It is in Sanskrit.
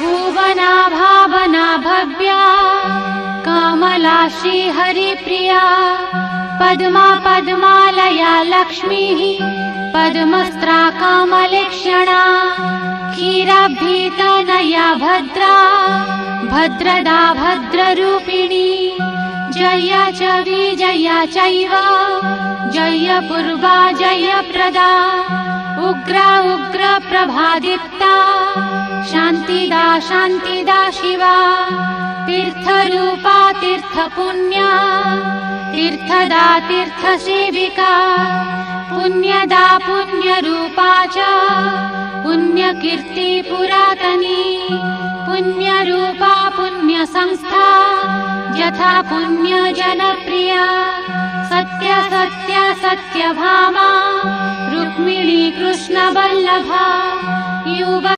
भुवना भावना भव्या कमला श्रीहरिप्रिया पद्मा पद्मालया लक्ष्मीः पद्मस्त्रा कमलेक्षणा क्षीराब्धितनया भद्रा भद्रदा भद्ररूपिणी जया च विजया चैव जयपूर्वा जयप्रदा उग्रा उग्र प्रभादीप्ता शान्तिदा शान्तिदा शिवा तीर्थरूपा तीर्थपुण्या तीर्थदा तीर्थसेविका पुण्यदा पुण्यरूपा च पुण्यकीर्ति पुरातनी पुण्यरूपा पुण्यसंस्था यथा पुण्यजनप्रिया सत्य सत्य सत्यभामा रुक्मिणी कृष्णवल्लभा युवा।